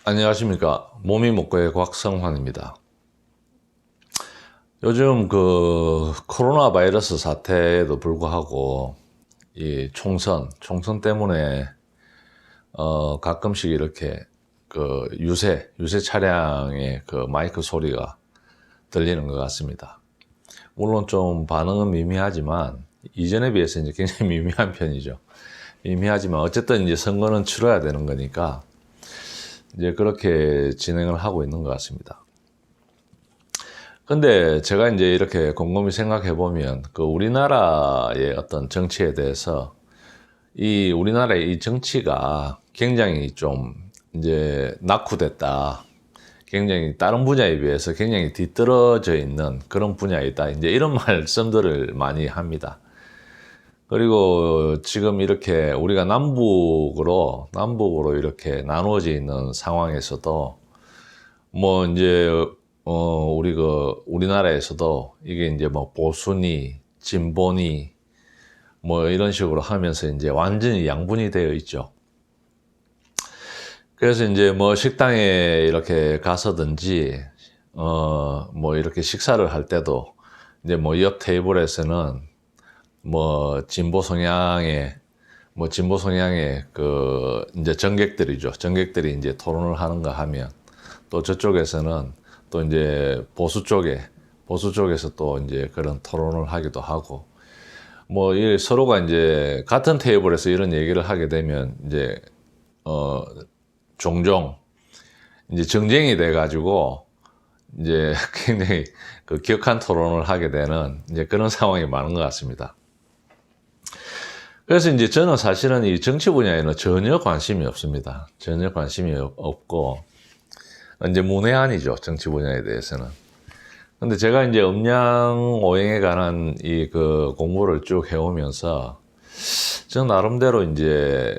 안녕하십니까. 몸이 먹고의 곽성환입니다. 요즘 그 코로나 바이러스 사태에도 불구하고 이 총선 때문에 가끔씩 이렇게 그 유세 차량의 그 마이크 소리가 들리는 것 같습니다. 물론 좀 반응은 미미하지만 이전에 비해서 이제 굉장히 미미한 편이죠. 미미하지만 어쨌든 이제 선거는 치러야 되는 거니까 이제 그렇게 진행을 하고 있는 것 같습니다. 근데 제가 이제 이렇게 곰곰이 생각해 보면 그 우리나라의 어떤 정치에 대해서 이 우리나라의 이 정치가 굉장히 좀 이제 낙후됐다. 굉장히 다른 분야에 비해서 굉장히 뒤떨어져 있는 그런 분야이다. 이제 이런 말씀들을 많이 합니다. 그리고 지금 이렇게 우리가 남북으로 이렇게 나누어져 있는 상황에서도 뭐 이제 우리 우리나라에서도 이게 이제 뭐 보수니 진보니 뭐 이런 식으로 하면서 이제 완전히 양분이 되어 있죠. 그래서 이제 뭐 식당에 이렇게 가서든지 뭐 이렇게 식사를 할 때도 이제 뭐 옆 테이블에서는 뭐 진보 성향의 그 이제 정객들이 이제 토론을 하는가 하면 또 저쪽에서는 또 이제 보수 쪽에서 또 이제 그런 토론을 하기도 하고 뭐 이 서로가 이제 같은 테이블에서 이런 얘기를 하게 되면 이제 어 종종 이제 정쟁이 돼 가지고 이제 굉장히 그 격한 토론을 하게 되는 이제 그런 상황이 많은 것 같습니다. 그래서 이제 저는 사실은 이 정치 분야에는 전혀 관심이 없습니다. 전혀 관심이 없고 이제 문외한이죠, 정치 분야에 대해서는. 근데 제가 이제 음양 오행에 관한 이 그 공부를 쭉 해오면서 저는 나름대로 이제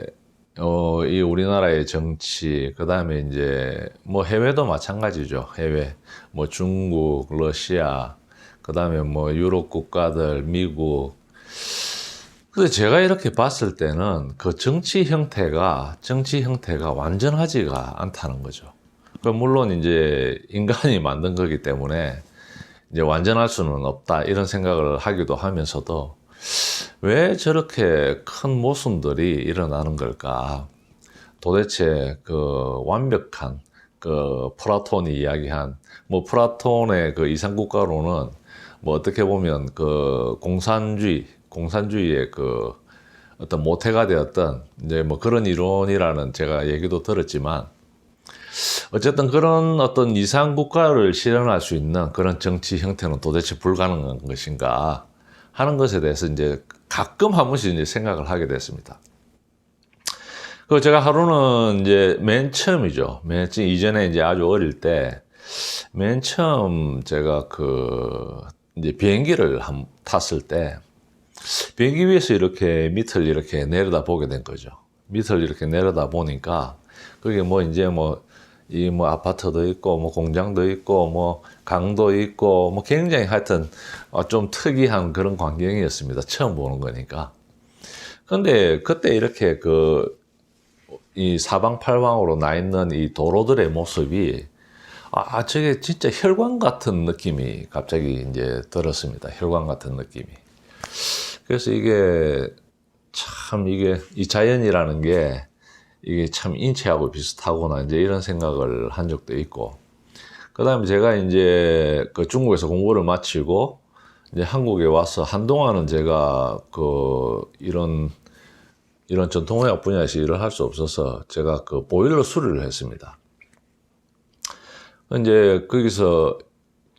이 우리나라의 정치, 그 다음에 이제 뭐 해외도 마찬가지죠. 해외, 뭐 중국, 러시아, 그 다음에 뭐 유럽 국가들, 미국. 근데 제가 이렇게 봤을 때는 그 정치 형태가 완전하지가 않다는 거죠. 물론 이제 인간이 만든 거기 때문에 이제 완전할 수는 없다 이런 생각을 하기도 하면서도 왜 저렇게 큰 모순들이 일어나는 걸까? 도대체 그 완벽한 그 플라톤이 이야기한 뭐 플라톤의 그 이상국가로는 뭐 어떻게 보면 그 공산주의의 그 어떤 모태가 되었던 이제 뭐 그런 이론이라는 제가 얘기도 들었지만 어쨌든 그런 어떤 이상 국가를 실현할 수 있는 그런 정치 형태는 도대체 불가능한 것인가 하는 것에 대해서 이제 가끔 한 번씩 이제 생각을 하게 됐습니다. 그 제가 하루는 이제 맨 처음이죠. 맨 처음 이전에 이제 아주 어릴 때 맨 처음 제가 그 이제 비행기를 탔을 때 비행기 위에서 이렇게 밑을 이렇게 내려다 보게 된 거죠. 밑을 이렇게 내려다 보니까 그게 뭐 이제 뭐 이 뭐 아파트도 있고 뭐 공장도 있고 뭐 강도 있고 뭐 굉장히 하여튼 좀 특이한 그런 광경이었습니다. 처음 보는 거니까. 근데 그때 이렇게 그 이 사방팔방으로 나 있는 이 도로들의 모습이 저게 진짜 혈관 같은 느낌이 갑자기 이제 들었습니다. 혈관 같은 느낌이. 그래서 이게 이 자연이라는 게 이게 참 인체하고 비슷하구나 이제 이런 생각을 한 적도 있고 그다음에 제가 이제 그 중국에서 공부를 마치고 이제 한국에 와서 한동안은 제가 그 이런 전통의학 분야에서 일을 할 수 없어서 제가 그 보일러 수리를 했습니다. 이제 거기서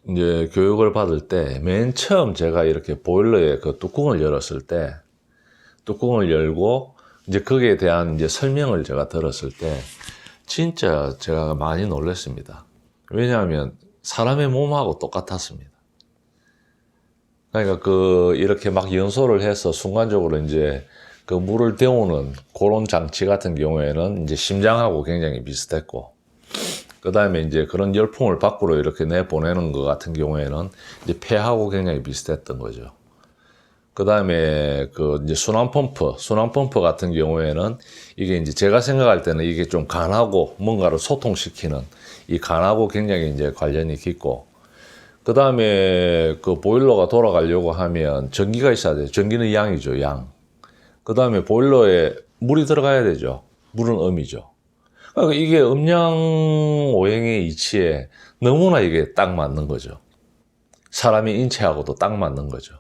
이제 교육을 받을 때 맨 처음 제가 이렇게 보일러의 그 뚜껑을 열었을 때 뚜껑을 열고 이제 거기에 대한 이제 설명을 제가 들었을 때 진짜 제가 많이 놀랐습니다. 왜냐하면 사람의 몸하고 똑같았습니다. 그러니까 그 이렇게 막 연소를 해서 순간적으로 이제 그 물을 데우는 그런 장치 같은 경우에는 이제 심장하고 굉장히 비슷했고 그 다음에 이제 그런 열풍을 밖으로 이렇게 내보내는 것 같은 경우에는 이제 폐하고 굉장히 비슷했던 거죠. 그 다음에 그 이제 순환 펌프 같은 경우에는 이게 이제 제가 생각할 때는 이게 좀 간하고 뭔가를 소통시키는 이 간하고 굉장히 이제 관련이 깊고, 그 다음에 그 보일러가 돌아가려고 하면 전기가 있어야 돼요. 전기는 양이죠, 양. 그 다음에 보일러에 물이 들어가야 되죠. 물은 음이죠. 그러니까 이게 음양 오행의 이치에 너무나 이게 딱 맞는 거죠. 사람의 인체하고도 딱 맞는 거죠.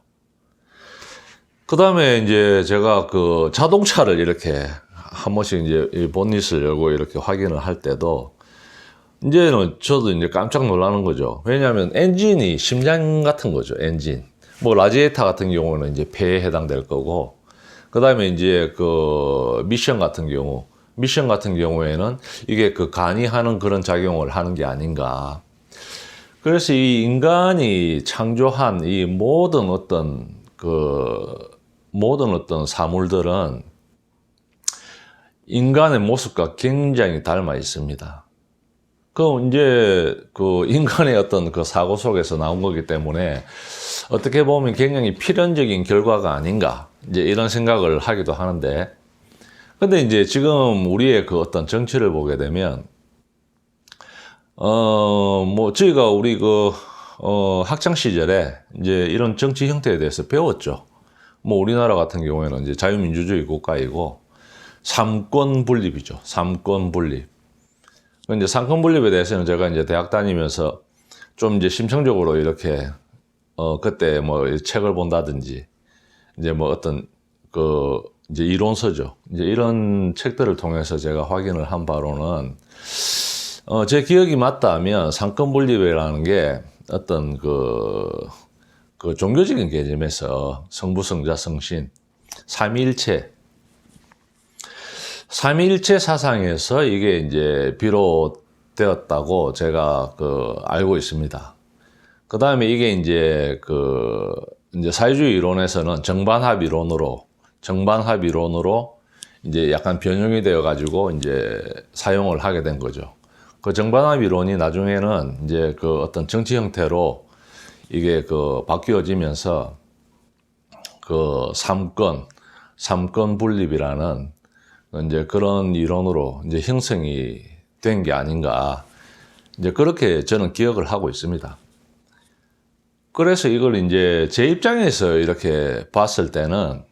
그 다음에 이제 제가 그 자동차를 이렇게 한 번씩 이제 이 본닛을 열고 이렇게 확인을 할 때도 이제는 저도 이제 깜짝 놀라는 거죠. 왜냐하면 엔진이 심장 같은 거죠, 엔진. 뭐 라지에이터 같은 경우는 이제 폐에 해당될 거고, 그 다음에 이제 그 미션 같은 경우에는 이게 그 간이 하는 그런 작용을 하는 게 아닌가. 그래서 이 인간이 창조한 이 모든 어떤 사물들은 인간의 모습과 굉장히 닮아 있습니다. 그 이제 그 인간의 어떤 그 사고 속에서 나온 거기 때문에 어떻게 보면 굉장히 필연적인 결과가 아닌가, 이제 이런 생각을 하기도 하는데, 근데 이제 지금 우리의 그 어떤 정치를 보게 되면 뭐 저희가 우리 학창 시절에 이제 이런 정치 형태에 대해서 배웠죠. 뭐 우리나라 같은 경우에는 이제 자유민주주의 국가이고 삼권 분립이죠. 삼권 분립. 근데 삼권 분립에 대해서는 제가 이제 대학 다니면서 좀 이제 심층적으로 이렇게 그때 뭐 책을 본다든지 이제 뭐 어떤 그 이제 이론서죠. 이제 이런 책들을 통해서 제가 확인을 한 바로는 제 기억이 맞다면 삼권 분립이라는 게 어떤 그 종교적인 개념에서 성부, 성자, 성신, 삼위일체 사상에서 이게 이제 비롯되었다고 제가 알고 있습니다. 그 다음에 이게 이제 이제 사회주의 이론에서는 정반합 이론으로 이제 약간 변형이 되어 가지고 이제 사용을 하게 된 거죠. 그 정반합 이론이 나중에는 이제 어떤 정치 형태로 이게 바뀌어지면서 삼권 분립이라는 이제 그런 이론으로 이제 형성이 된 게 아닌가, 이제 그렇게 저는 기억을 하고 있습니다. 그래서 이걸 이제 제 입장에서 이렇게 봤을 때는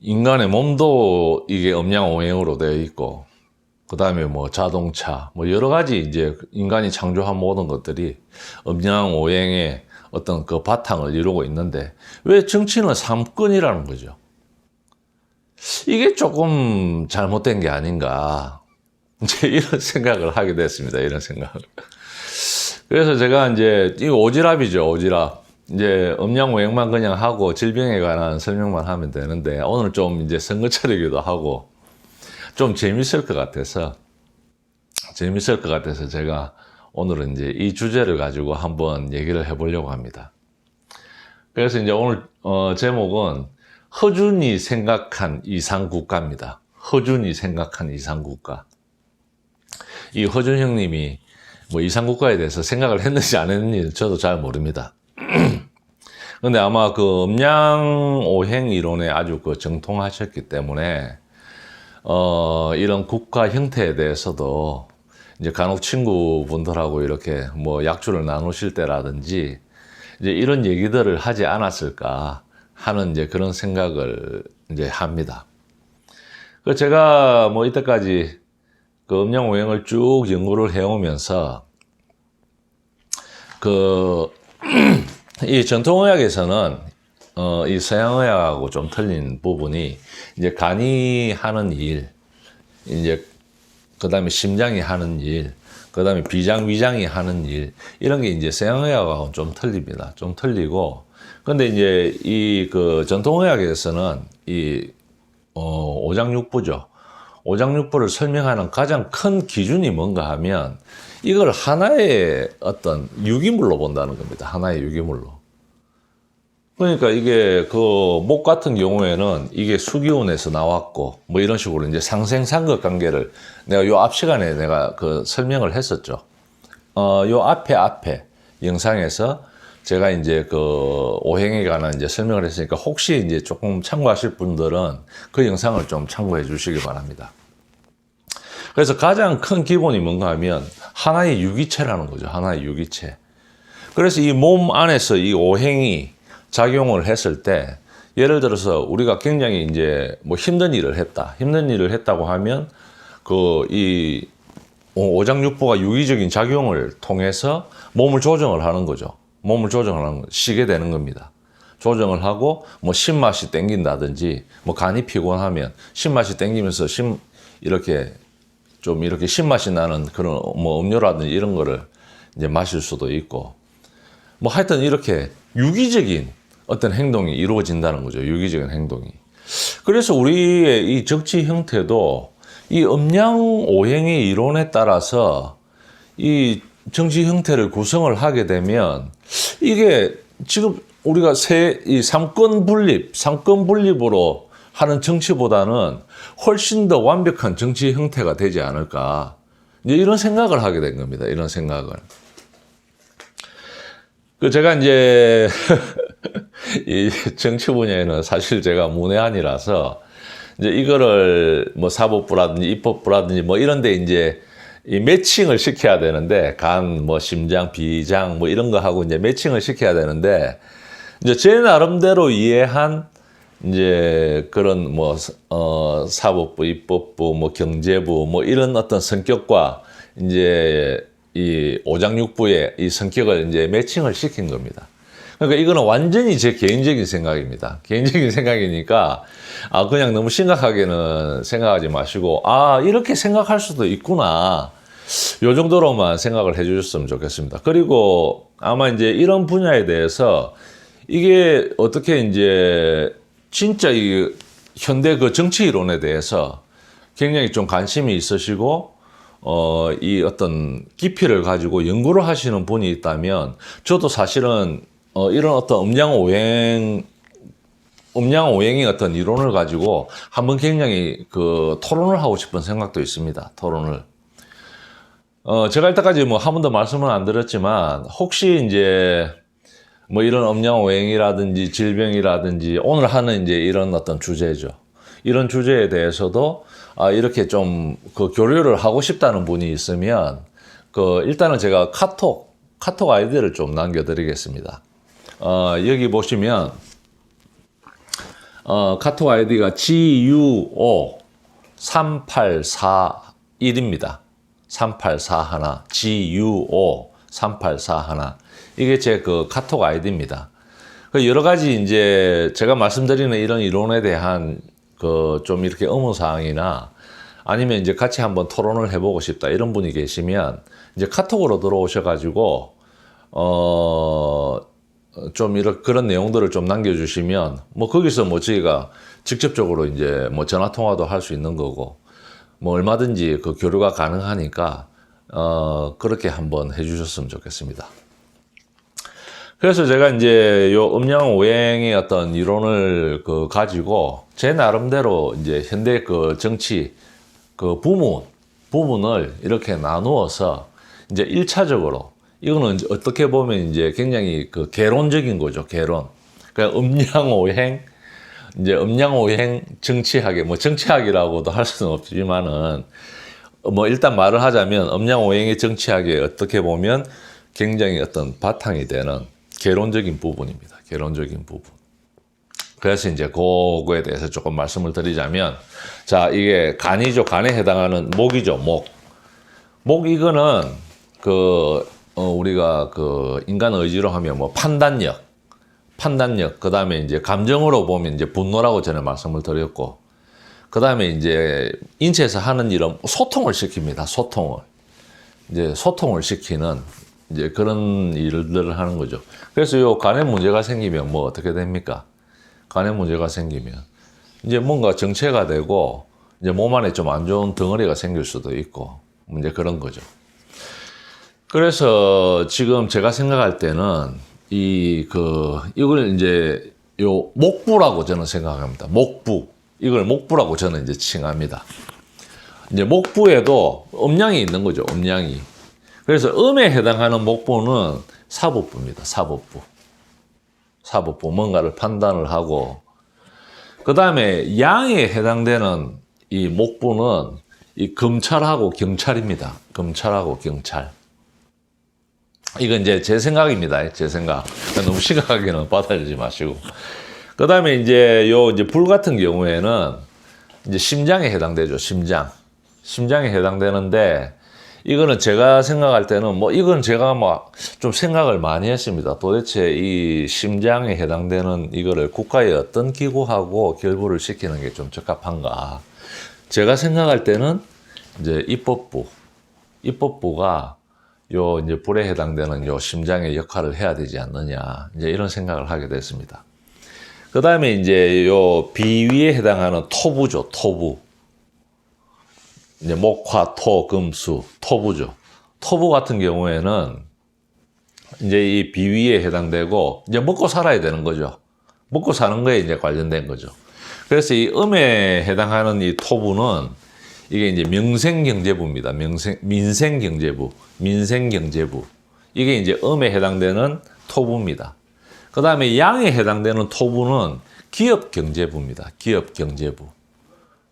인간의 몸도 이게 음양오행으로 되어 있고, 그 다음에 뭐 자동차, 뭐 여러 가지 이제 인간이 창조한 모든 것들이 음양오행의 어떤 그 바탕을 이루고 있는데, 왜 정치는 삼권이라는 거죠? 이게 조금 잘못된 게 아닌가, 이제 이런 생각을 하게 됐습니다. 이런 생각을. 그래서 제가 이제 이거 오지랖이죠, 오지랖. 이제 음양오행만 그냥 하고 질병에 관한 설명만 하면 되는데, 오늘 좀 이제 선거철이기도 하고 좀 재밌을 것 같아서 제가 오늘은 이제 이 주제를 가지고 한번 얘기를 해보려고 합니다. 그래서 이제 오늘 제목은 허준이 생각한 이상국가입니다. 허준이 생각한 이상국가. 이 허준 형님이 뭐 이상국가에 대해서 생각을 했는지 안 했는지 저도 잘 모릅니다. 근데 아마 음양오행 이론에 아주 정통하셨기 때문에 이런 국가 형태에 대해서도 이제 간혹 친구분들하고 이렇게 뭐 약주를 나누실 때라든지 이제 이런 얘기들을 하지 않았을까 하는 이제 그런 생각을 이제 합니다. 제가 뭐 이때까지 음양오행을 쭉 연구를 해오면서 이 전통의학에서는 이 서양의학하고 좀 틀린 부분이 이제 간이 하는 일, 이제 그다음에 심장이 하는 일, 그다음에 비장, 위장이 하는 일, 이런 게 이제 서양의학하고는 좀 틀립니다. 좀 틀리고, 근데 이제 이 전통의학에서는 이 오장육부죠. 오장육부를 설명하는 가장 큰 기준이 뭔가 하면 이걸 하나의 어떤 유기물로 본다는 겁니다. 하나의 유기물로. 그러니까 이게 목 같은 경우에는 이게 수기운에서 나왔고 뭐 이런 식으로 이제 상생상극 관계를 내가 요 앞 시간에 내가 설명을 했었죠. 요 앞에 영상에서 제가 이제 그 오행에 관한 이제 설명을 했으니까 혹시 이제 조금 참고하실 분들은 그 영상을 좀 참고해 주시기 바랍니다. 그래서 가장 큰 기본이 뭔가 하면 하나의 유기체라는 거죠. 하나의 유기체. 그래서 이 몸 안에서 이 오행이 작용을 했을 때 예를 들어서 우리가 굉장히 이제 뭐 힘든 일을 했다. 힘든 일을 했다고 하면 그 이 오장육부가 유기적인 작용을 통해서 몸을 조정을 하는 거죠. 몸을 조정을 하는 거, 쉬게 되는 겁니다. 조정을 하고 뭐 신맛이 땡긴다든지 뭐 간이 피곤하면 신맛이 땡기면서 이렇게 좀 이렇게 신맛이 나는 그런 뭐 음료라든지 이런 거를 이제 마실 수도 있고 뭐 하여튼 이렇게 유기적인 어떤 행동이 이루어진다는 거죠. 유기적인 행동이. 그래서 우리의 이 적지 형태도 이 음양오행의 이론에 따라서 이 정치 형태를 구성을 하게 되면 이게 지금 우리가 이 삼권 분립으로 하는 정치보다는 훨씬 더 완벽한 정치 형태가 되지 않을까. 이제 이런 생각을 하게 된 겁니다. 이런 생각을. 제가 이제 이 정치 분야에는 사실 제가 문외한이라서 이제 이거를 뭐 사법부라든지 입법부라든지 뭐 이런 데 이제 이 매칭을 시켜야 되는데 간, 뭐 심장, 비장 뭐 이런 거 하고 이제 매칭을 시켜야 되는데 이제 제 나름대로 이해한 이제 그런 뭐 사법부, 입법부, 뭐 경제부 뭐 이런 어떤 성격과 이제 이 오장육부의 이 성격을 이제 매칭을 시킨 겁니다. 그러니까 이거는 완전히 제 개인적인 생각입니다. 개인적인 생각이니까 그냥 너무 심각하게는 생각하지 마시고 이렇게 생각할 수도 있구나. 요 정도로만 생각을 해 주셨으면 좋겠습니다. 그리고 아마 이제 이런 분야에 대해서 이게 어떻게 이제 진짜 이 현대 그 정치 이론에 대해서 굉장히 좀 관심이 있으시고 이 어떤 깊이를 가지고 연구를 하시는 분이 있다면 저도 사실은 이런 어떤 음양오행의 어떤 이론을 가지고 한번 굉장히 그 토론을 하고 싶은 생각도 있습니다. 토론을. 제가 이때까지 뭐 한 번도 말씀은 안 드렸지만 혹시 이제 뭐 이런 음양오행이라든지 질병이라든지 오늘 하는 이제 이런 어떤 주제죠. 이런 주제에 대해서도 이렇게 좀 그 교류를 하고 싶다는 분이 있으면 일단은 제가 카톡 아이디를 좀 남겨드리겠습니다. 여기 보시면 카톡 아이디가 GUO 3841입니다. 3841 GUO 3841 이게 제 그 카톡 아이디입니다. 여러 가지 이제 제가 말씀드리는 이런 이론에 대한 좀 이렇게 의문사항이나 아니면 이제 같이 한번 토론을 해보고 싶다 이런 분이 계시면 이제 카톡으로 들어오셔가지고 좀 그런 내용들을 좀 남겨주시면 뭐 거기서 뭐 저희가 직접적으로 이제 뭐 전화 통화도 할 수 있는 거고 뭐 얼마든지 그 교류가 가능하니까 그렇게 한번 해주셨으면 좋겠습니다. 그래서 제가 이제 요 음양오행의 어떤 이론을 가지고 제 나름대로 이제 현대 그 정치 부문을 이렇게 나누어서 이제 1차적으로 이거는 어떻게 보면 이제 굉장히 개론적인 거죠. 개론. 그러니까 음양오행 정치학에 뭐 정치학이라고도 할 수는 없지만은 뭐 일단 말을 하자면 음양오행의 정치학에 어떻게 보면 굉장히 어떤 바탕이 되는 개론적인 부분입니다. 개론적인 부분. 그래서 이제 그거에 대해서 조금 말씀을 드리자면, 자, 이게 간이죠. 간에 해당하는 목이죠. 목 이거는 우리가 인간 의지로 하면 뭐 판단력, 그 다음에 이제 감정으로 보면 이제 분노라고 전에 말씀을 드렸고, 그 다음에 이제 인체에서 하는 일은 소통을 시킵니다. 소통을 시키는 이제 그런 일들을 하는 거죠. 그래서 요 간에 문제가 생기면 뭐 어떻게 됩니까? 간에 문제가 생기면 이제 뭔가 정체가 되고 이제 몸 안에 좀 안 좋은 덩어리가 생길 수도 있고 이제 그런 거죠. 그래서 지금 제가 생각할 때는 이걸 이제 요 목부라고 저는 생각합니다. 이걸 목부라고 저는 이제 칭합니다. 이제 목부에도 음양이 있는 거죠. 음양이. 그래서 음에 해당하는 목부는 사법부입니다. 사법부. 사법부 뭔가를 판단을 하고, 그 다음에 양에 해당되는 이 목부는 이 검찰하고 경찰입니다. 검찰하고 경찰. 이건 이제 제 생각입니다. 제 생각. 너무 심각하게는 받아들이지 마시고. 그 다음에 이제 이제 불 같은 경우에는 이제 심장에 해당되죠. 심장에 해당되는데, 이거는 제가 생각할 때는 이건 제가 막 좀 생각을 많이 했습니다. 도대체 이 심장에 해당되는 이거를 국가의 어떤 기구하고 결부를 시키는 게 좀 적합한가. 제가 생각할 때는 이제 입법부가 요 이제 불에 해당되는 요 심장의 역할을 해야 되지 않느냐. 이제 이런 생각을 하게 됐습니다. 그 다음에 이제 요 비위에 해당하는 토부죠. 토부. 이제 목화, 토, 금수, 토부죠. 토부 같은 경우에는 이제 이 비위에 해당되고 이제 먹고 살아야 되는 거죠. 먹고 사는 거에 이제 관련된 거죠. 그래서 이 음에 해당하는 이 토부는 이게 이제 명생경제부입니다. 민생경제부. 이게 이제 음에 해당되는 토부입니다. 그 다음에 양에 해당되는 토부는 기업경제부입니다. 기업경제부.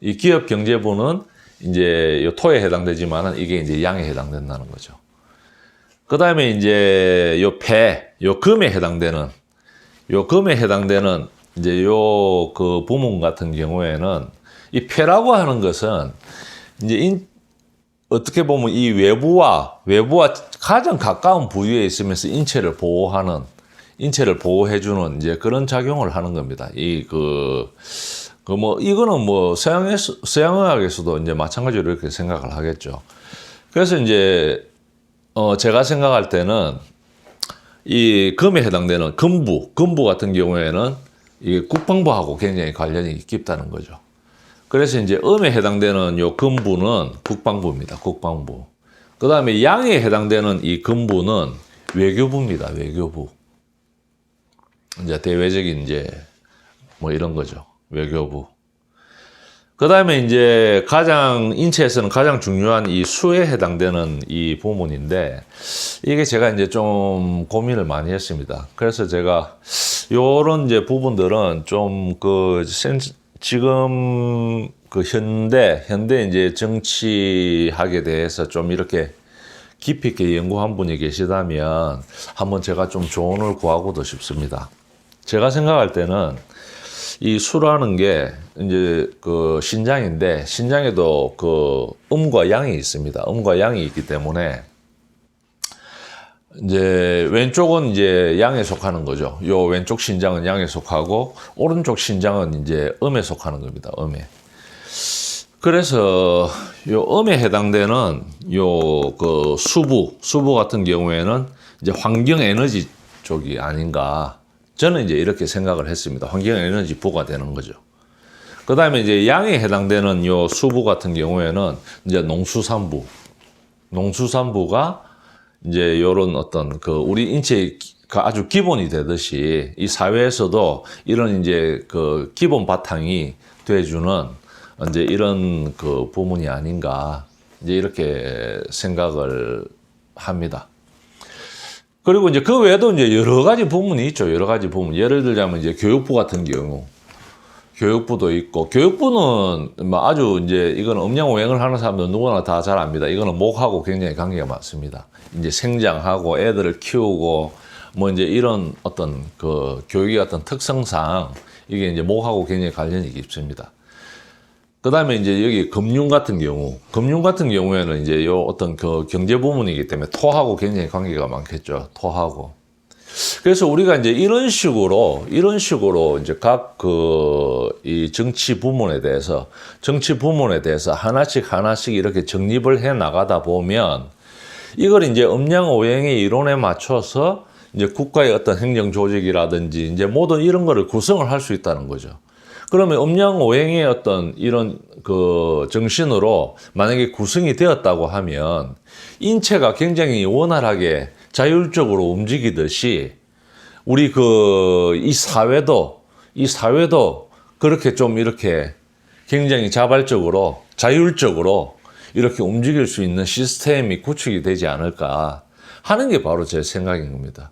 이 기업경제부는 이제 요 토에 해당되지만은 이게 이제 양에 해당된다는 거죠. 그 다음에 이제 요 금에 해당되는 이제 요 그 부문 같은 경우에는 이 폐라고 하는 것은 이제 어떻게 보면 이 외부와 가장 가까운 부위에 있으면서 인체를 보호해주는 이제 그런 작용을 하는 겁니다. 이거는 서양의학에서도 이제 마찬가지로 이렇게 생각을 하겠죠. 그래서 이제, 제가 생각할 때는 이 금에 해당되는 금부 같은 경우에는 이 국방부하고 굉장히 관련이 깊다는 거죠. 그래서 이제 음에 해당되는 요 금부는 국방부입니다. 국방부. 그 다음에 양에 해당되는 이 금부는 외교부입니다. 외교부. 이제 대외적인 이제 이런 거죠. 외교부. 그 다음에 이제 인체에서는 가장 중요한 이 수에 해당되는 이 부문인데, 이게 제가 이제 좀 고민을 많이 했습니다. 그래서 제가 요런 이제 부분들은 좀 지금 현대 이제 정치학에 대해서 좀 이렇게 깊이 있게 연구한 분이 계시다면 한번 제가 좀 조언을 구하고도 싶습니다. 제가 생각할 때는 이 수라는 게 이제 신장인데, 신장에도 음과 양이 있습니다. 음과 양이 있기 때문에 이제 왼쪽은 이제 양에 속하는 거죠. 요 왼쪽 신장은 양에 속하고 오른쪽 신장은 이제 음에 속하는 겁니다. 음에. 그래서 요 음에 해당되는 요 수부 같은 경우에는 이제 환경 에너지 쪽이 아닌가. 저는 이제 이렇게 생각을 했습니다. 환경 에너지 부가 되는 거죠. 그 다음에 이제 양에 해당되는 요 수부 같은 경우에는 이제 농수산부가 이제 요런 어떤 우리 인체가 아주 기본이 되듯이 이 사회에서도 이런 이제 기본 바탕이 돼주는 이제 이런 부문이 아닌가. 이제 이렇게 생각을 합니다. 그리고 이제 그 외에도 이제 여러 가지 부문이 있죠. 여러 가지 부문. 예를 들자면 이제 교육부 같은 경우. 교육부도 있고, 교육부는 아주 이제 이거는 음양오행을 하는 사람들 누구나 다 잘 압니다. 이거는 목하고 굉장히 관계가 많습니다. 이제 생장하고 애들을 키우고 이제 이런 어떤 교육의 어떤 특성상 이게 이제 목하고 굉장히 관련이 깊습니다. 그 다음에 이제 여기 금융 같은 경우에는 이제 요 어떤 경제 부문이기 때문에 토하고 굉장히 관계가 많겠죠. 토하고. 그래서 우리가 이제 이런 식으로 이제 각 이 정치 부문에 대해서 하나씩 이렇게 정립을 해 나가다 보면 이걸 이제 음양오행의 이론에 맞춰서 이제 국가의 어떤 행정 조직이라든지 이제 모든 이런 거를 구성을 할 수 있다는 거죠. 그러면 음양오행의 어떤 이런 정신으로 만약에 구성이 되었다고 하면 인체가 굉장히 원활하게 자율적으로 움직이듯이 우리 이 사회도 그렇게 좀 이렇게 굉장히 자발적으로 자율적으로 이렇게 움직일 수 있는 시스템이 구축이 되지 않을까 하는 게 바로 제 생각인 겁니다.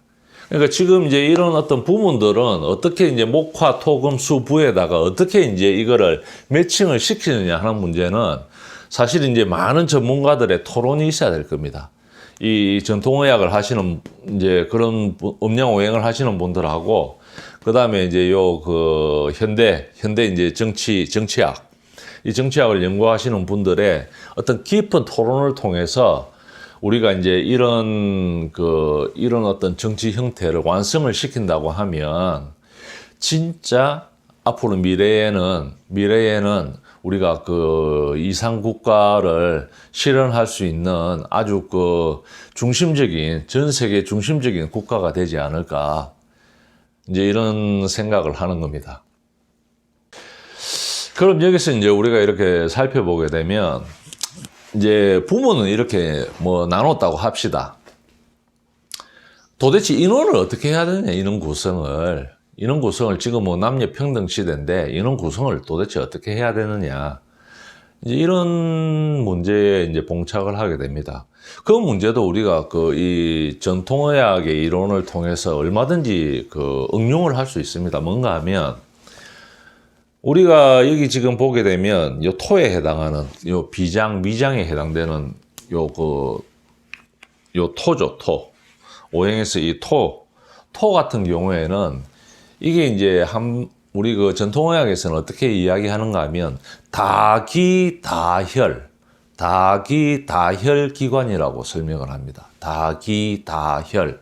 그러니까 지금 이제 이런 어떤 부문들은 어떻게 이제 목화, 토, 금, 수, 부에다가 어떻게 이제 이거를 매칭을 시키느냐 하는 문제는 사실 이제 많은 전문가들의 토론이 있어야 될 겁니다. 이 전통의학을 하시는 이제 그런 음양오행을 하시는 분들하고 그다음에 이제 요 그 현대 이제 정치학 이 정치학을 연구하시는 분들의 어떤 깊은 토론을 통해서 우리가 이제 이런 어떤 정치 형태를 완성을 시킨다고 하면 진짜 앞으로 미래에는 우리가 그 이상 국가를 실현할 수 있는 아주 그 중심적인 전 세계 중심적인 국가가 되지 않을까 이제 이런 생각을 하는 겁니다. 그럼 여기서 이제 우리가 이렇게 살펴보게 되면 이제 부모는 이렇게 뭐 나눴다고 합시다. 도대체 인원을 어떻게 해야 되느냐, 인원 구성을 지금 뭐 남녀 평등 시대인데 인원 구성을 도대체 어떻게 해야 되느냐. 이제 이런 문제에 이제 봉착을 하게 됩니다. 그 문제도 우리가 이 전통의학의 이론을 통해서 얼마든지 응용을 할 수 있습니다. 뭔가 하면 우리가 여기 지금 보게 되면 요 토에 해당하는 요 비장, 미장에 해당되는 요 토죠, 토. 오행에서 이 토 같은 경우에는 이게 이제 우리 그 전통의학에서는 어떻게 이야기하는가 하면 다기다혈 기관이라고 설명을 합니다. 다기다혈.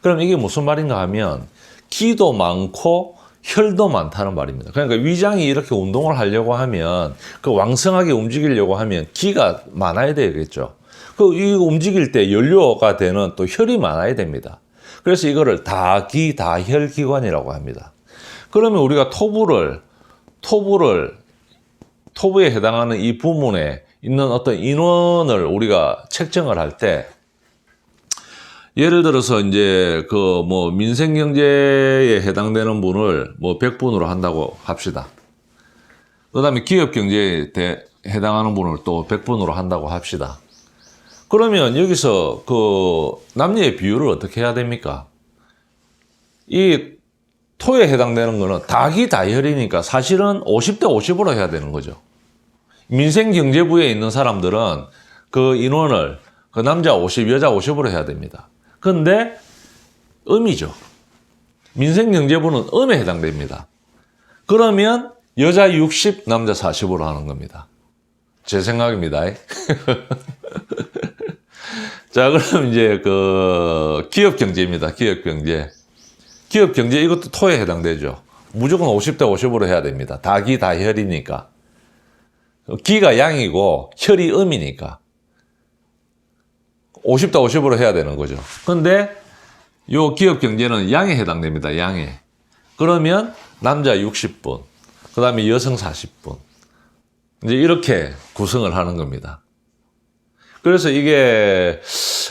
그럼 이게 무슨 말인가 하면 기도 많고 혈도 많다는 말입니다. 그러니까 위장이 이렇게 운동을 하려고 하면 왕성하게 움직이려고 하면 기가 많아야 되겠죠. 이 움직일 때 연료가 되는 또 혈이 많아야 됩니다. 그래서 이거를 다기다혈 기관이라고 합니다. 그러면 우리가 토부에 해당하는 이 부문에 있는 어떤 인원을 우리가 책정을 할 때 예를 들어서 이제 민생경제에 해당되는 분을 100분으로 한다고 합시다. 그 다음에 기업경제에 해당하는 분을 또 100분으로 한다고 합시다. 그러면 여기서 남녀의 비율을 어떻게 해야 됩니까? 이 토에 해당되는 거는 다기다혈이니까 사실은 50대 50으로 해야 되는 거죠. 민생경제부에 있는 사람들은 그 인원을 남자 50, 여자 50으로 해야 됩니다. 근데 음이죠. 민생경제부는 음에 해당됩니다. 그러면 여자 60, 남자 40으로 하는 겁니다. 제 생각입니다. 자, 그럼 이제 기업경제입니다. 기업경제 이것도 토에 해당되죠. 무조건 50대 50으로 해야 됩니다. 다기다혈이니까. 기가 양이고 혈이 음이니까 50대 50으로 해야 되는 거죠. 근데 요 기업경제는 양에 해당됩니다. 양에. 그러면 남자 60분, 그 다음에 여성 40분. 이제 이렇게 구성을 하는 겁니다. 그래서 이게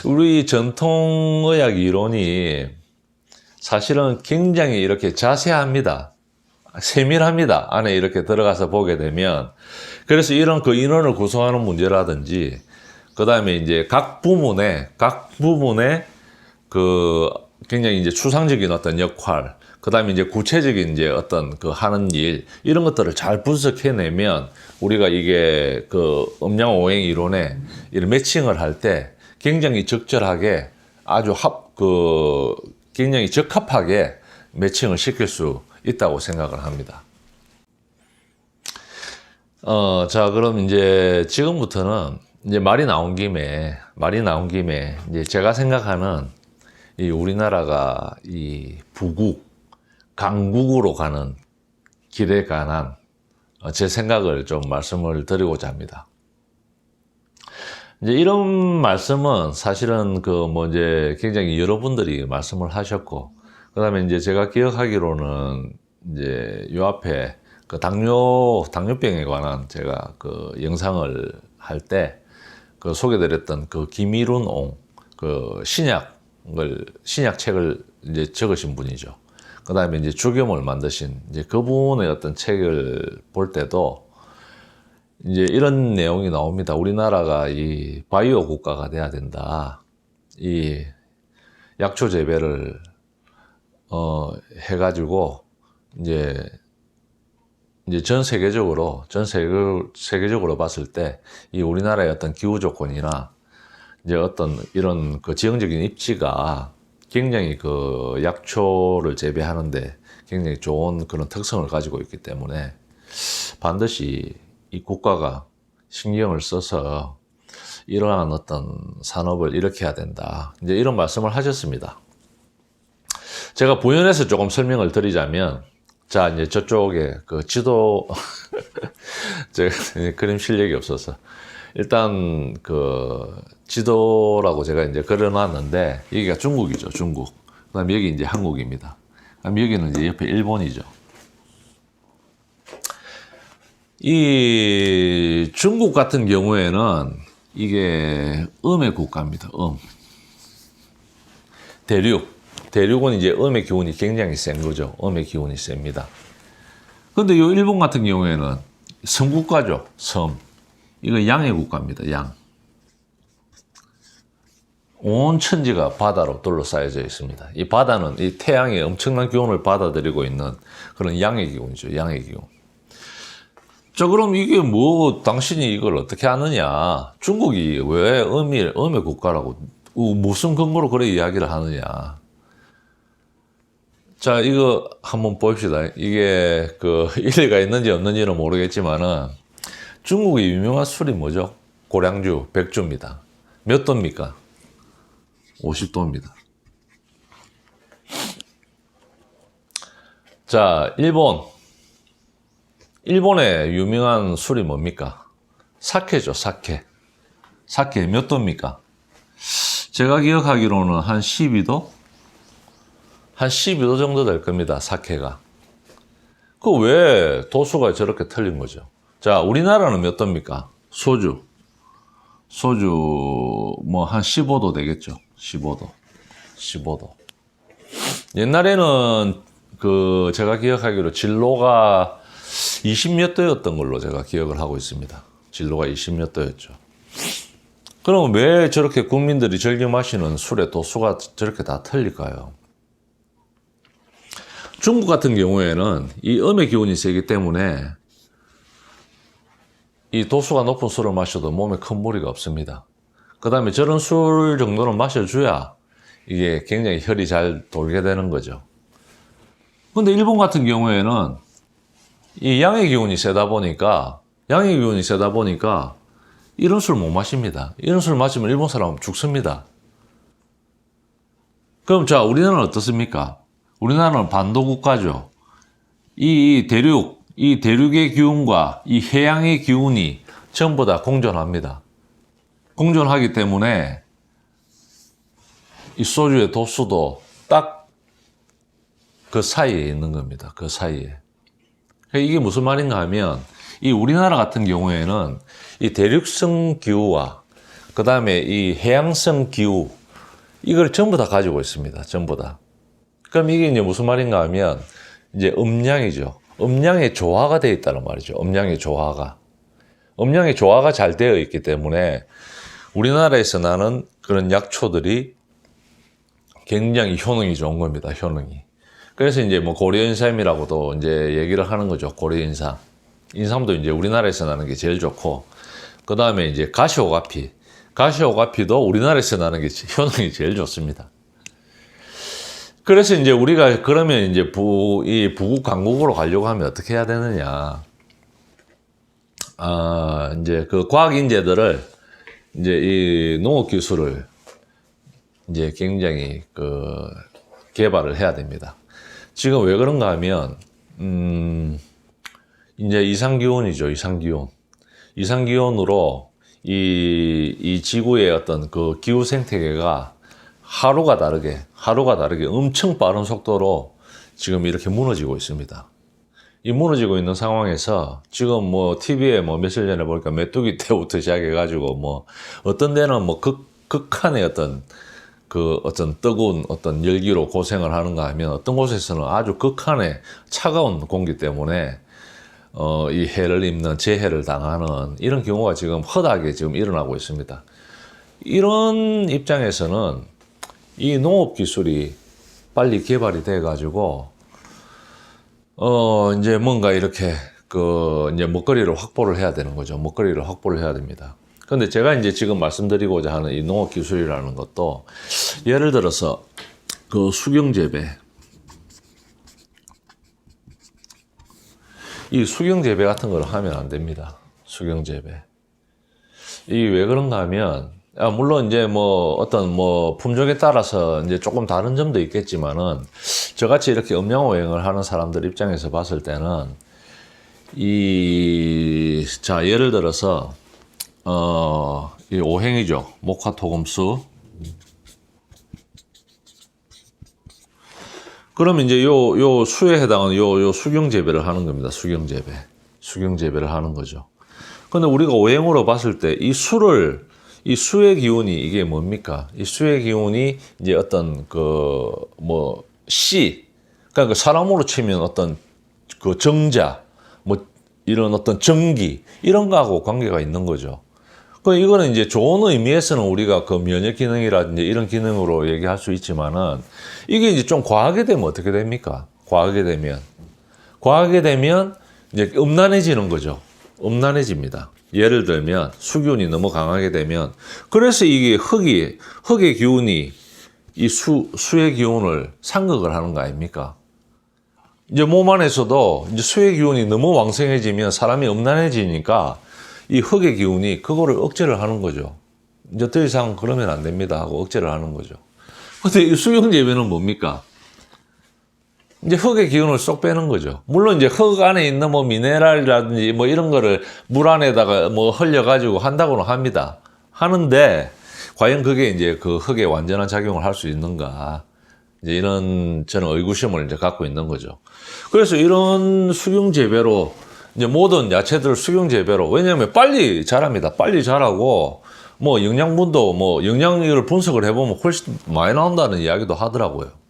우리 전통의학 이론이 사실은 굉장히 이렇게 자세합니다. 세밀합니다. 안에 이렇게 들어가서 보게 되면. 그래서 이런 인원을 구성하는 문제라든지, 그 다음에 이제 각 부문에 굉장히 이제 추상적인 어떤 역할, 그 다음에 이제 구체적인 이제 어떤 하는 일, 이런 것들을 잘 분석해내면 우리가 이게 음양오행 이론에 이런 매칭을 할 때 굉장히 적절하게 아주 굉장히 적합하게 매칭을 시킬 수 있다고 생각을 합니다. 자, 그럼 이제 지금부터는 이제 말이 나온 김에 이제 제가 생각하는 이 우리나라가 이 강국으로 가는 길에 관한 제 생각을 좀 말씀을 드리고자 합니다. 이제 이런 말씀은 사실은 이제 굉장히 여러분들이 말씀을 하셨고, 그 다음에 이제 제가 기억하기로는 이제 요 앞에 당뇨병에 관한 제가 영상을 할 때 소개드렸던 김일훈 옹 신약책을 이제 적으신 분이죠. 그 다음에 이제 주겸을 만드신 이제 그분의 어떤 책을 볼 때도 이제 이런 내용이 나옵니다. 우리나라가 이 바이오 국가가 돼야 된다. 이 약초 재배를 해가지고 이제 전 세계적으로 봤을 때 이 우리나라의 어떤 기후 조건이나 이제 어떤 이런 그 지형적인 입지가 굉장히 그 약초를 재배하는데 굉장히 좋은 그런 특성을 가지고 있기 때문에 반드시 이 국가가 신경을 써서 이러한 어떤 산업을 일으켜야 된다. 이제 이런 말씀을 하셨습니다. 제가 부연해서 조금 설명을 드리자면, 자, 이제 저쪽에 그 지도, 제가 그림 실력이 없어서, 일단 그 지도라고 제가 이제 그려놨는데, 여기가 중국이죠, 중국. 그 다음에 여기 이제 한국입니다. 그다음 여기는 이제 옆에 일본이죠. 이 중국 같은 경우에는 이게 음의 국가입니다. 대륙은 이제 음의 기운이 굉장히 센 거죠. 음의 기운이 셉니다. 근데 요 일본 같은 경우에는 섬국가죠. 섬. 이거 양의 국가입니다. 양. 온 천지가 바다로 둘러싸여져 있습니다. 이 바다는 이 태양의 엄청난 기운을 받아들이고 있는 그런 양의 기운이죠. 양의 기운. 자, 그럼 이게 뭐, 당신이 이걸 어떻게 아느냐? 중국이 왜 음의 국가라고, 무슨 근거로 그래 이야기를 하느냐? 자, 이거 한번 봅시다. 이게 그 일리가 있는지 없는지는 모르겠지만은, 중국의 유명한 술이 뭐죠? 고량주, 백주입니다. 몇 도입니까? 50도입니다. 자, 일본의 유명한 술이 뭡니까? 사케죠, 사케. 사케 몇 도입니까? 제가 기억하기로는 한 12도? 한 12도 정도 될 겁니다, 사케가. 그 왜 도수가 저렇게 틀린 거죠? 자, 우리나라는 몇 도입니까? 소주 뭐 한 15도 되겠죠. 15도. 옛날에는 그 제가 기억하기로 진로가 20몇 도였던 걸로 제가 기억을 하고 있습니다. 진로가 20몇 도였죠. 그럼 왜 저렇게 국민들이 즐겨 마시는 술의 도수가 저렇게 다 틀릴까요? 중국 같은 경우에는 이 음의 기운이 세기 때문에 이 도수가 높은 술을 마셔도 몸에 큰 무리가 없습니다. 그 다음에 저런 술 정도는 마셔줘야 이게 굉장히 혈이 잘 돌게 되는 거죠. 근데 일본 같은 경우에는 이 양의 기운이 세다 보니까 이런 술 못 마십니다. 이런 술 마시면 일본 사람은 죽습니다. 그럼 자, 우리나라는 어떻습니까? 우리나라는 반도 국가죠. 이 대륙의 기운과 이 해양의 기운이 전부 다 공존합니다. 공존하기 때문에 이 소주의 도수도 딱 그 사이에 있는 겁니다. 그 사이에. 이게 무슨 말인가 하면 이 우리나라 같은 경우에는 이 대륙성 기후와 그 다음에 이 해양성 기후 이걸 전부 다 가지고 있습니다. 전부 다. 그럼 이게 이제 무슨 말인가 하면 이제 음양이죠. 음양의 조화가 되어 있다는 말이죠. 음양의 조화가 잘 되어 있기 때문에 우리나라에서 나는 그런 약초들이 굉장히 효능이 좋은 겁니다. 효능이. 그래서 이제 뭐 고려인삼이라고도 이제 얘기를 하는 거죠. 고려인삼. 인삼도 이제 우리나라에서 나는 게 제일 좋고, 그 다음에 이제 가시오가피도 우리나라에서 나는 게 효능이 제일 좋습니다. 그래서 이제 우리가 그러면 이제 이 부국 강국으로 가려고 하면 어떻게 해야 되느냐. 이제 그 과학 인재들을 이제 이 농업 기술을 이제 굉장히 그 개발을 해야 됩니다. 지금 왜 그런가 하면, 이제 이상기온이죠, 이상기온. 이상기온으로 이 지구의 어떤 그 기후 생태계가 하루가 다르게 엄청 빠른 속도로 지금 이렇게 무너지고 있습니다. 이 무너지고 있는 상황에서 지금 뭐 TV에 뭐 며칠 전에 보니까 메뚜기 때부터 시작해가지고 뭐 어떤 데는 뭐 극한의 어떤 뜨거운 어떤 열기로 고생을 하는가 하면 어떤 곳에서는 아주 극한의 차가운 공기 때문에 이 해를 입는 재해를 당하는 이런 경우가 지금 허다하게 지금 일어나고 있습니다. 이런 입장에서는 이 농업 기술이 빨리 개발이 돼가지고, 이제 뭔가 이렇게, 이제 먹거리를 확보를 해야 되는 거죠. 먹거리를 확보를 해야 됩니다. 근데 제가 이제 지금 말씀드리고자 하는 이 농업 기술이라는 것도, 예를 들어서, 수경재배. 이 수경재배 같은 걸 하면 안 됩니다. 수경재배. 이게 왜 그런가 하면, 물론 이제 어떤 품종에 따라서 이제 조금 다른 점도 있겠지만은, 저같이 이렇게 음양오행을 하는 사람들 입장에서 봤을 때는, 자, 예를 들어서, 이 오행이죠. 목화토금수. 그러면 이제 요 수에 해당하는 요 수경재배를 하는 겁니다. 수경재배. 수경재배를 하는 거죠. 근데 우리가 오행으로 봤을 때 이 수의 기운이 이게 뭡니까? 이 수의 기운이 이제 어떤 그러니까 사람으로 치면 어떤 정자, 이런 어떤 정기, 이런 거하고 관계가 있는 거죠. 이거는 이제 좋은 의미에서는 우리가 면역 기능이라든지 이런 기능으로 얘기할 수 있지만은, 이게 이제 좀 과하게 되면 어떻게 됩니까? 과하게 되면 이제 음란해지는 거죠. 음란해집니다. 예를 들면 수기운이 너무 강하게 되면, 그래서 이게 흙의 기운이 이 수의 기운을 상극을 하는 거 아닙니까? 이제 몸 안에서도 이제 수의 기운이 너무 왕성해지면 사람이 음란해지니까 이 흙의 기운이 그거를 억제를 하는 거죠. 이제 더 이상 그러면 안 됩니다 하고 억제를 하는 거죠. 근데 이 수경재배는 뭡니까? 이제 흙의 기운을 쏙 빼는 거죠. 물론 이제 흙 안에 있는 미네랄이라든지 이런 거를 물 안에다가 흘려가지고 한다고는 합니다. 하는데, 과연 그게 이제 그 흙에 완전한 작용을 할 수 있는가. 이제 이런 저는 의구심을 이제 갖고 있는 거죠. 그래서 이런 수경재배로 이제 모든 야채들 수경재배로, 왜냐하면 빨리 자랍니다. 빨리 자라고, 영양분도 영양을 분석을 해보면 훨씬 많이 나온다는 이야기도 하더라고요.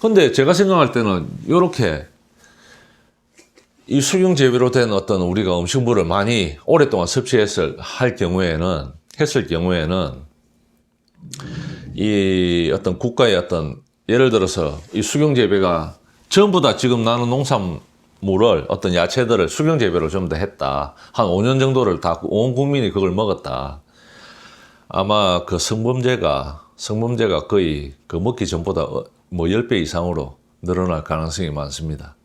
근데 제가 생각할 때는 요렇게 이 수경재배로 된 어떤 우리가 음식물을 많이 오랫동안 섭취했을 경우에는 이 어떤 국가의 어떤, 예를 들어서 이 수경재배가 전부 다 지금 나는 농산물을 어떤 야채들을 수경재배로 전부 다 했다. 한 5년 정도를 다 온 국민이 그걸 먹었다. 아마 성범죄가 거의 먹기 전보다 10배 이상으로 늘어날 가능성이 많습니다.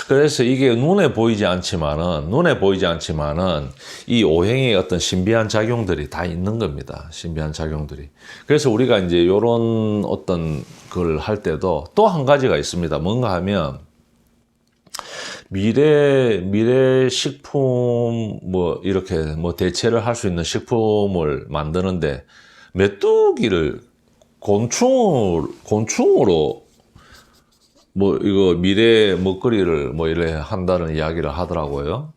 그래서 이게 눈에 보이지 않지만은 이 오행의 어떤 신비한 작용들이 다 있는 겁니다. 신비한 작용들이. 그래서 우리가 이제 요런 어떤 걸 할 때도 또 한 가지가 있습니다. 뭔가 하면 미래 식품 이렇게 대체를 할 수 있는 식품을 만드는데 메뚜기를 곤충으로 이거 미래 먹거리를 이래 한다는 이야기를 하더라고요.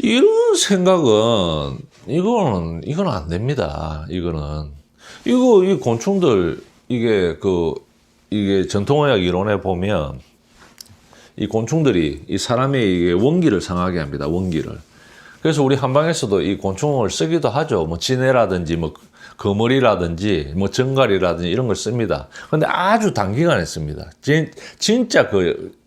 이런 생각은 이건 안 됩니다. 이 곤충들 이게 전통의학 이론에 보면 이 곤충들이 이 사람의 이게 원기를 상하게 합니다. 원기를. 그래서 우리 한방에서도 이 곤충을 쓰기도 하죠. 지네라든지 거머리라든지 정갈이라든지 이런 걸 씁니다. 근데 아주 단기간에 씁니다. 진짜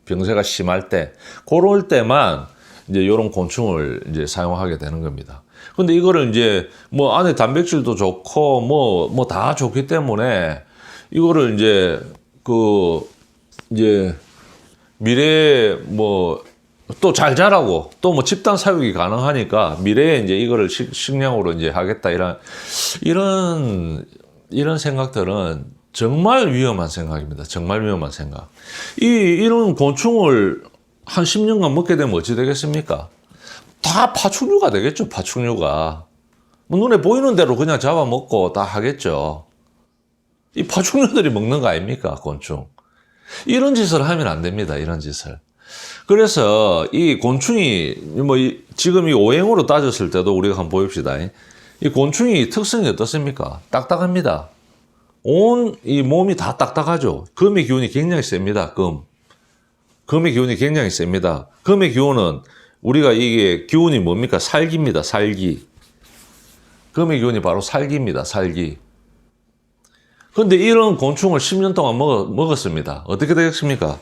병세가 심할 때, 그럴 때만 이제 이런 곤충을 이제 사용하게 되는 겁니다. 근데 이거를 이제 안에 단백질도 좋고 다 좋기 때문에 이거를 이제 미래에 또 잘 자라고 또 집단 사육이 가능하니까 미래에 이제 이거를 식량으로 이제 하겠다 이런 생각들은 정말 위험한 생각입니다. 정말 위험한 생각. 이런 곤충을 한 10년간 먹게 되면 어찌 되겠습니까? 다 파충류가 되겠죠. 파충류가 눈에 보이는 대로 그냥 잡아먹고 다 하겠죠. 이 파충류들이 먹는 거 아닙니까? 곤충. 이런 짓을 하면 안 됩니다. 이런 짓을. 그래서 이 곤충이 지금 이 오행으로 따졌을 때도 우리가 한번 보입시다. 이 곤충이 특성이 어떻습니까? 딱딱합니다. 온 이 몸이 다 딱딱하죠. 금의 기운이 굉장히 셉니다. 금의 기운이 굉장히 셉니다. 금의 기운은 우리가 이게 기운이 뭡니까? 살기입니다. 살기. 금의 기운이 바로 살기입니다. 살기. 근데 이런 곤충을 10년 동안 먹었습니다. 어떻게 되겠습니까?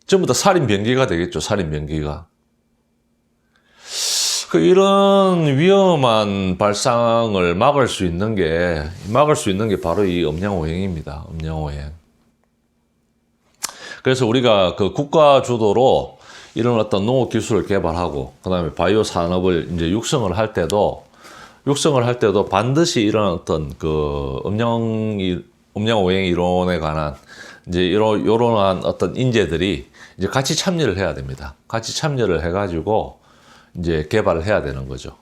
전부 다 살인병기가 되겠죠. 살인병기가. 이런 위험한 발상을 막을 수 있는 게 바로 이 음양오행입니다. 음양오행. 그래서 우리가 그 국가 주도로 이런 어떤 농업 기술을 개발하고, 그 다음에 바이오 산업을 이제 육성을 할 때도 반드시 이런 어떤 그 음양오행 이론에 관한 이제 이러한 어떤 인재들이 이제 같이 참여를 해야 됩니다. 같이 참여를 해가지고 이제 개발을 해야 되는 거죠.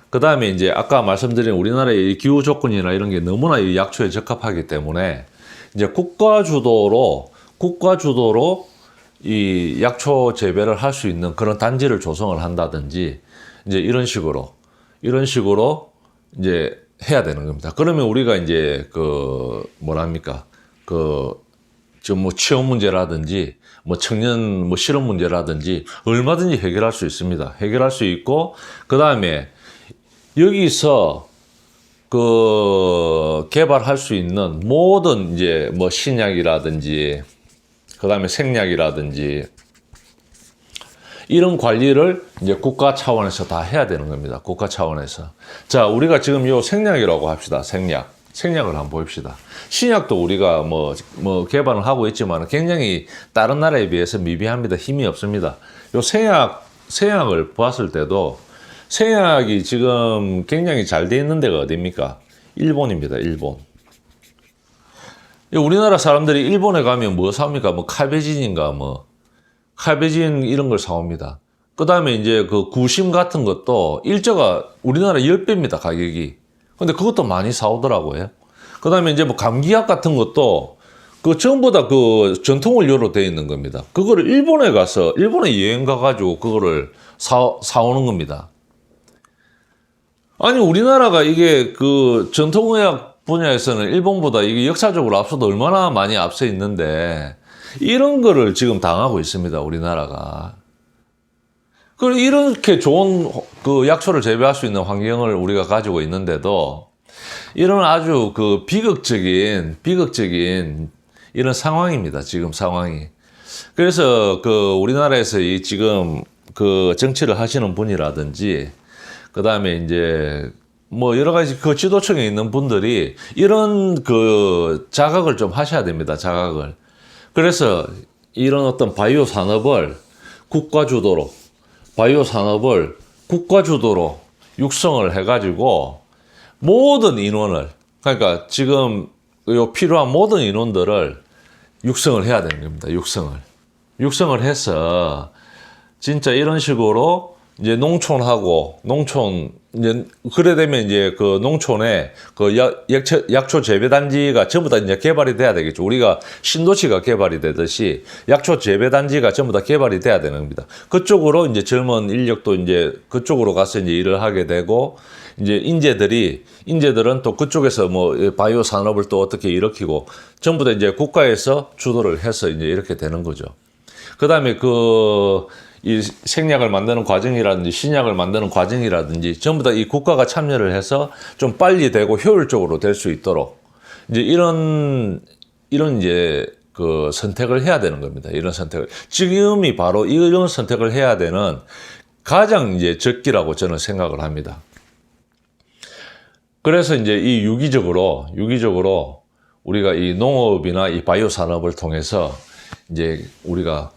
그 다음에 이제 아까 말씀드린 우리나라의 기후 조건이나 이런 게 너무나 이 약초에 적합하기 때문에 이제 국가 주도로 이 약초 재배를 할 수 있는 그런 단지를 조성을 한다든지 이제 이런 식으로 이제 해야 되는 겁니다. 그러면 우리가 이제 그 뭐랍니까? 지금 뭐 취업 문제라든지 뭐 청년 뭐 실업 문제라든지 얼마든지 해결할 수 있습니다. 해결할 수 있고, 그 다음에 여기서 그 개발할 수 있는 모든 이제 뭐 신약이라든지 그 다음에 생약이라든지 이런 관리를 이제 국가 차원에서 다 해야 되는 겁니다. 국가 차원에서. 자, 우리가 지금 요 생약이라고 합시다. 생약을 한번 봅시다. 신약도 우리가 뭐 개발을 하고 있지만 굉장히 다른 나라에 비해서 미비합니다. 힘이 없습니다. 요 생약을 보았을 때도 생약이 지금 굉장히 잘 돼 있는 데가 어디입니까? 일본입니다. 일본. 우리나라 사람들이 일본에 가면 뭐 사옵니까? 뭐 칼베진인가 칼베진 이런 걸 사옵니다. 그 다음에 이제 그 구심 같은 것도 일제가 우리나라 10배입니다. 가격이. 근데 그것도 많이 사오더라고요. 그 다음에 이제 뭐 감기약 같은 것도 그 전부 다 그 전통 원료로 되어 있는 겁니다. 그거를 일본에 여행 가가지고 그거를 사오는 겁니다. 아니, 우리나라가 이게 그 전통의학 분야에서는 일본보다 이게 역사적으로 앞서도 얼마나 많이 앞서 있는데 이런 거를 지금 당하고 있습니다. 우리나라가. 그리고 이렇게 좋은 그 약초를 재배할 수 있는 환경을 우리가 가지고 있는데도 이런 아주 그 비극적인 이런 상황입니다. 지금 상황이. 그래서 그 우리나라에서 이 지금 그 정치를 하시는 분이라든지 그 다음에 이제 뭐 여러 가지 그 지도층에 있는 분들이 이런 그 자각을 좀 하셔야 됩니다. 자각을. 그래서 이런 어떤 바이오 산업을 국가 주도로 육성을 해가지고 모든 인원을, 그러니까 지금 요 필요한 모든 인원들을 육성을 해야 되는 겁니다. 육성을 해서 진짜 이런 식으로 이제 이제 그래 되면 이제 그 농촌에 그 약초 재배 단지가 전부 다 이제 개발이 돼야 되겠죠. 우리가 신도시가 개발이 되듯이 약초 재배 단지가 전부 다 개발이 돼야 되는 겁니다. 그쪽으로 이제 젊은 인력도 이제 그쪽으로 가서 이제 일을 하게 되고, 이제 인재들은 또 그쪽에서 뭐 바이오 산업을 또 어떻게 일으키고 전부 다 이제 국가에서 주도를 해서 이제 이렇게 되는 거죠. 그다음에 이 생약을 만드는 과정이라든지 신약을 만드는 과정이라든지 전부 다 이 국가가 참여를 해서 좀 빨리 되고 효율적으로 될 수 있도록 이제 이런 이제 그 선택을 해야 되는 겁니다. 이런 선택을. 지금이 바로 이런 선택을 해야 되는 가장 이제 적기라고 저는 생각을 합니다. 그래서 이제 이 유기적으로 우리가 이 농업이나 이 바이오 산업을 통해서 이제 우리가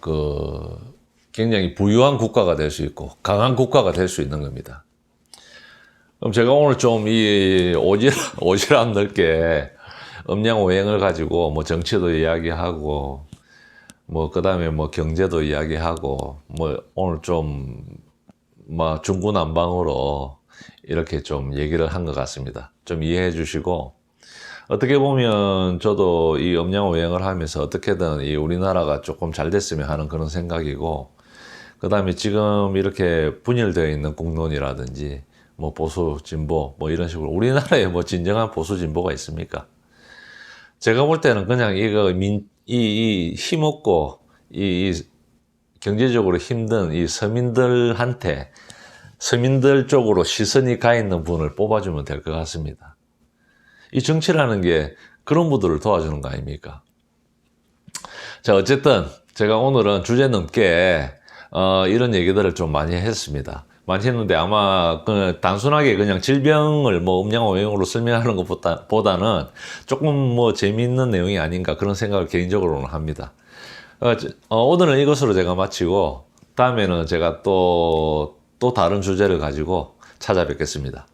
굉장히 부유한 국가가 될 수 있고 강한 국가가 될 수 있는 겁니다. 그럼 제가 오늘 좀 이 오지랖 넓게 음양오행을 가지고 뭐 정치도 이야기하고 뭐 그다음에 뭐 경제도 이야기하고 뭐 오늘 좀 뭐 중구난방으로 이렇게 좀 얘기를 한 것 같습니다. 좀 이해해 주시고, 어떻게 보면 저도 이 음양오행을 하면서 어떻게든 이 우리나라가 조금 잘 됐으면 하는 그런 생각이고, 그 다음에 지금 이렇게 분열되어 있는 공론이라든지 뭐 보수 진보 뭐 이런 식으로 우리나라에 뭐 진정한 보수 진보가 있습니까? 제가 볼 때는 그냥 이 힘없고 이 경제적으로 힘든 이 서민들 쪽으로 시선이 가 있는 분을 뽑아주면 될 것 같습니다. 이 정치라는 게 그런 분들을 도와주는 거 아닙니까? 자, 어쨌든 제가 오늘은 주제 넘게 이런 얘기들을 좀 많이 했습니다. 많이 했는데 아마 단순하게 그냥 질병을 뭐 음양오행으로 설명하는 것보다는 조금 뭐 재미있는 내용이 아닌가 그런 생각을 개인적으로는 합니다. 오늘은 이것으로 제가 마치고 다음에는 제가 또 다른 주제를 가지고 찾아뵙겠습니다.